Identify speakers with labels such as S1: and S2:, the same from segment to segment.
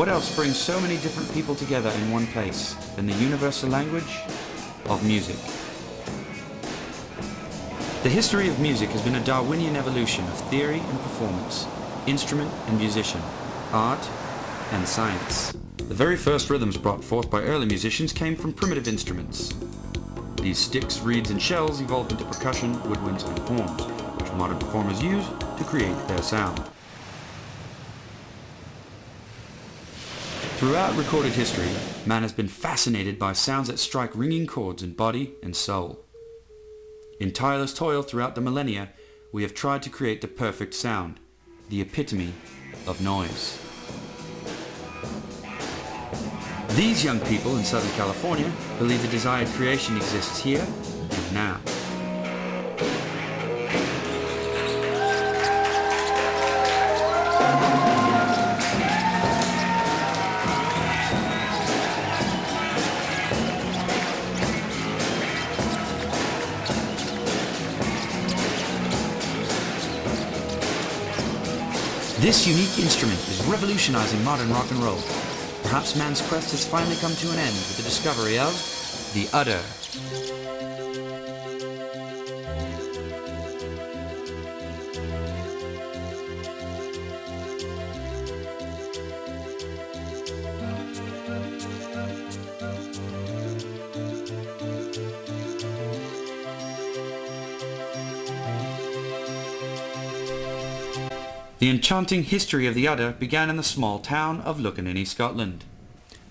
S1: What else brings so many different people together in one place than the universal language of music? The history of music has been a Darwinian evolution of theory and performance, instrument and musician, art and science. The very first rhythms brought forth by early musicians came from primitive instruments. These sticks, reeds and shells evolved into percussion, woodwinds and horns, which modern performers use to create their sound. Throughout recorded history, man has been fascinated by sounds that strike ringing chords in body and soul. In tireless toil throughout the millennia, we have tried to create the perfect sound, the epitome of noise. These young people in Southern California believe the desired creation exists here and now. This unique instrument is revolutionizing modern rock and roll. Perhaps man's quest has finally come to an end with the discovery of the udder. The enchanting history of the udder began in the small town of Lucanini, Scotland.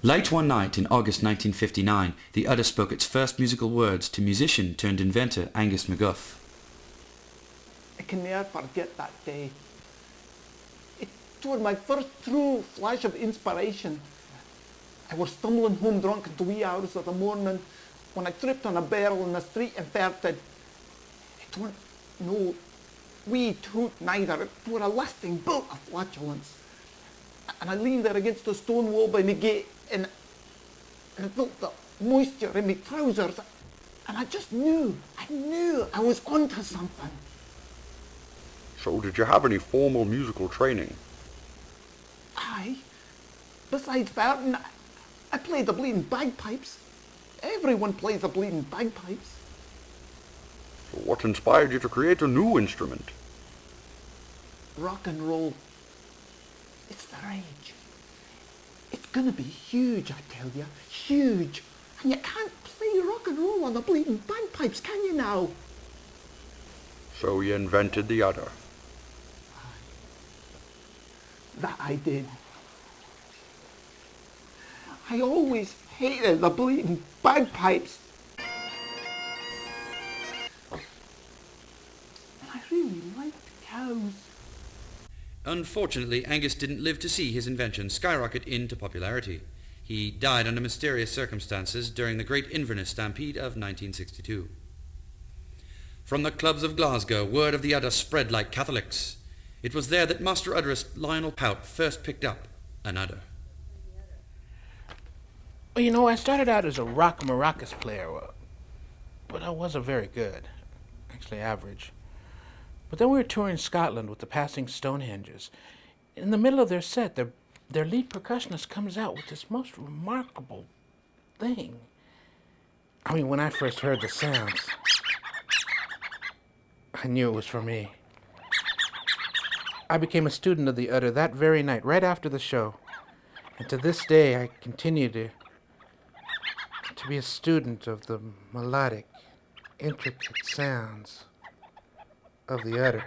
S1: Late one night in August 1959, the udder spoke its first musical words to musician turned inventor Angus MacGuff.
S2: I can never forget that day. It was my first true flash of inspiration. I was stumbling home drunk at the wee hours of the morning when I tripped on a barrel in the street and farted. It wasn't no wee toot neither, it was a lasting bolt of flatulence. And I leaned there against the stone wall by my gate and I felt the moisture in my trousers and I just knew I was onto something.
S3: So did you have any formal musical training?
S2: Aye. Besides farting, I played the bleeding bagpipes. Everyone plays the bleeding bagpipes.
S3: So what inspired you to create a new instrument?
S2: Rock and roll. It's the rage. It's gonna be huge, I tell you. Huge. And you can't play rock and roll on the bleeding bagpipes, can you now?
S3: So you invented the udder.
S2: That I did. I always hated the bleeding bagpipes. I really liked cows.
S1: Unfortunately, Angus didn't live to see his invention skyrocket into popularity. He died under mysterious circumstances during the Great Inverness Stampede of 1962. From the clubs of Glasgow, word of the udder spread like Catholics. It was there that master udderist Lionel Pout first picked up an udder.
S4: Well, you know, I started out as a rock maracas player, but I wasn't very good. Actually average. But then we were touring Scotland with the Passing Stonehenges. In the middle of their set, their lead percussionist comes out with this most remarkable thing. I mean, when I first heard the sounds, I knew it was for me. I became a student of the udder that very night, right after the show. And to this day, I continue to be a student of the melodic, intricate sounds of the udder.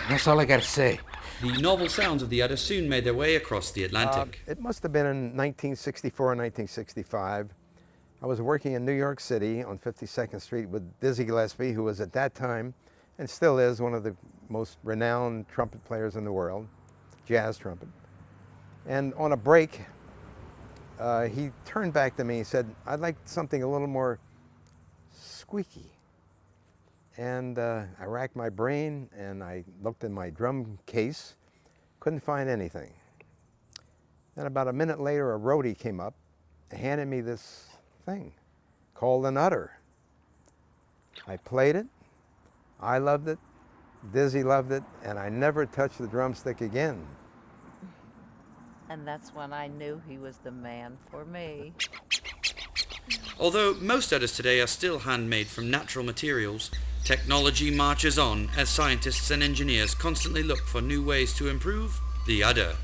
S4: That's all I got to say.
S1: The novel sounds of the udder soon made their way across the Atlantic.
S5: It must have been in 1964 or 1965. I was working in New York City on 52nd Street with Dizzy Gillespie, who was at that time, and still is, one of the most renowned trumpet players in the world, jazz trumpet. And on a break, he turned back to me and said, "I'd like something a little more squeaky." And I racked my brain and I looked in my drum case, couldn't find anything. Then about a minute later, a roadie came up and handed me this thing called an udder. I played it, I loved it, Dizzy loved it, and I never touched the drumstick again.
S6: And that's when I knew he was the man for me.
S1: Although most udders today are still handmade from natural materials, technology marches on as scientists and engineers constantly look for new ways to improve the udder.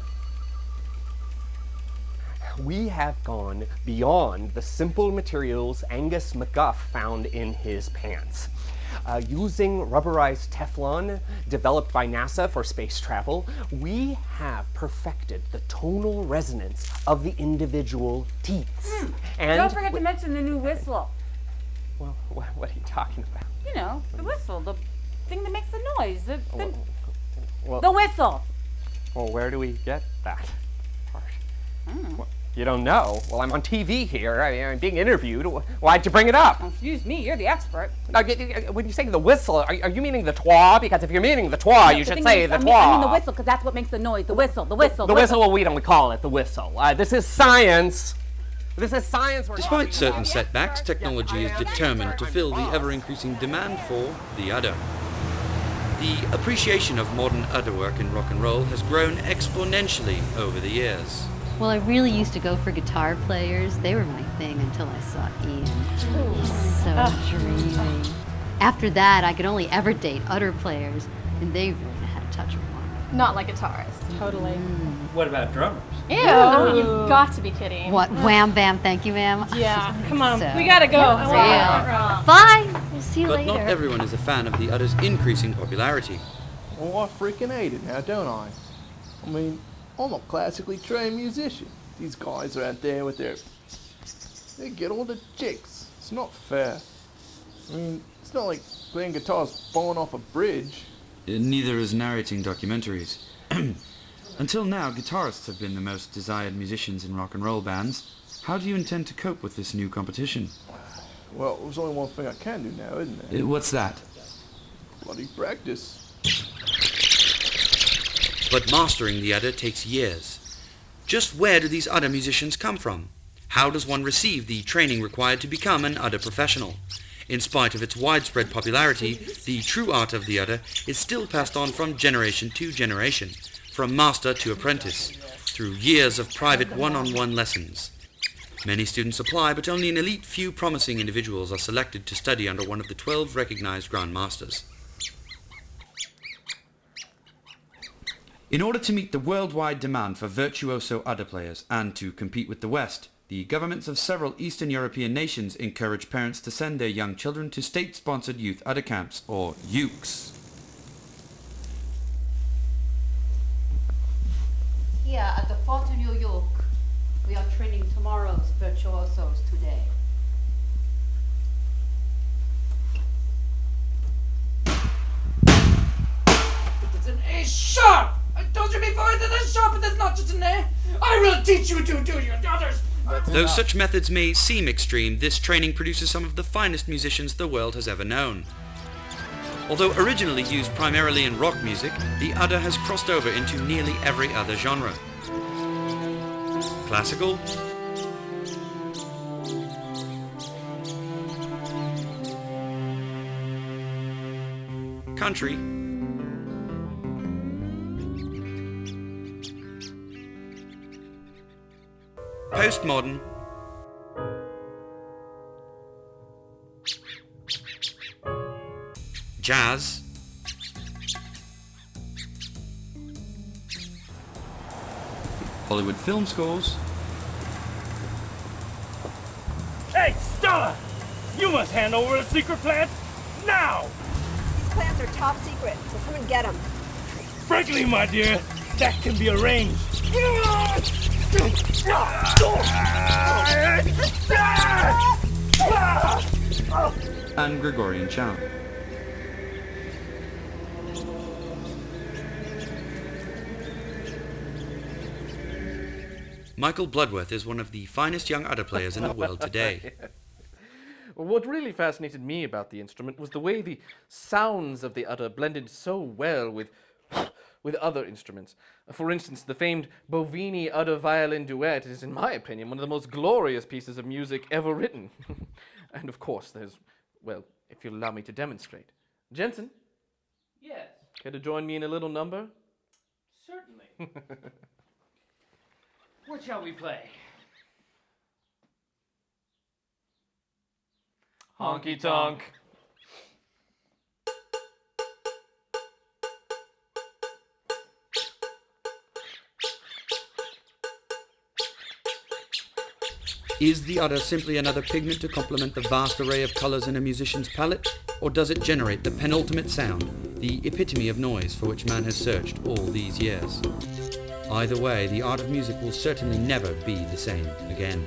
S7: We have gone beyond the simple materials Angus MacGuff found in his pants. Using rubberized Teflon developed by NASA for space travel, we have perfected the tonal resonance of the individual teeth. And
S8: don't forget to mention the new whistle.
S7: Well, what are you talking about?
S8: You know, the whistle, the thing that makes the noise. The
S7: Well,
S8: the whistle.
S7: well, where do we get that part? Well, you don't know? Well, I'm on TV here. I'm being interviewed. Why'd you bring it up?
S8: Oh, excuse me, you're the expert.
S7: Now, when you say the whistle, are you meaning the twa? Because if you're meaning the twa, you should say the twa.
S8: I mean the whistle, because that's what makes the noise. The whistle, the whistle.
S7: The whistle, well, we don't call it the whistle. This is science. This is science.
S1: Despite certain setbacks, technology is determined to fill the ever-increasing demand for the udder. The appreciation of modern udder work in rock and roll has grown exponentially over the years.
S9: Well, I really used to go for guitar players. They were my thing until I saw Ian. He's so dreamy. After that, I could only ever date udder players, and they really know how to touch one.
S10: Not like guitarists. Totally.
S11: What about drummers?
S10: Ew, you've got to be kidding.
S9: What? Wham, bam, thank you, ma'am.
S10: Yeah, come on,
S9: So
S10: we gotta go.
S9: Bye. We'll see you
S1: But
S9: later.
S1: not everyone is a fan of the udder's increasing popularity.
S2: Oh, I freaking hate it now, don't I? I mean, I'm a classically trained musician. These guys are out there with they get all the chicks. It's not fair. I mean, it's not like playing guitars falling off a bridge.
S1: Neither is narrating documentaries. Until now, guitarists have been the most desired musicians in rock and roll bands. How do you intend to cope with this new competition?
S2: Well, there's only one thing I can do now, isn't there?
S1: What's that?
S2: Bloody practice.
S1: But mastering the udder takes years. Just where do these udder musicians come from? How does one receive the training required to become an udder professional? In spite of its widespread popularity, the true art of the udder is still passed on from generation to generation, from master to apprentice, through years of private one-on-one lessons. Many students apply, but only an elite few promising individuals are selected to study under one of the 12 recognized Grand Masters. In order to meet the worldwide demand for virtuoso udder players and to compete with the West, the governments of several Eastern European nations encourage parents to send their young children to state-sponsored youth udder camps, or UCs.
S9: Here at the Fort of New York, we are training tomorrow's virtuosos today.
S11: It's an A sharp! I told you before it is a sharp, it is not just an A! I will teach you to do your others!
S1: Though such methods may seem extreme, this training produces some of the finest musicians the world has ever known. Although originally used primarily in rock music, the udder has crossed over into nearly every other genre. Classical, country, postmodern, jazz, Hollywood film scores,
S11: Hey, Stella! You must hand over the secret plans now!
S12: These plans are top secret, so come and get them.
S11: Frankly, my dear, that can be arranged.
S1: and Gregorian chant. Michael Bloodworth is one of the finest young udder players in the world today.
S13: Well, what really fascinated me about the instrument was the way the sounds of the udder blended so well with with other instruments. For instance, the famed Bovini Udder violin duet is, in my opinion, one of the most glorious pieces of music ever written. And of course, there's, well, if you'll allow me to demonstrate. Jensen?
S11: Yes,
S13: Care to join me in a little number?
S11: certainly. What shall we play?
S13: Honky tonk.
S1: Is the udder simply another pigment to complement the vast array of colours in a musician's palette? Or does it generate the penultimate sound, the epitome of noise for which man has searched all these years? Either way, the art of music will certainly never be the same again.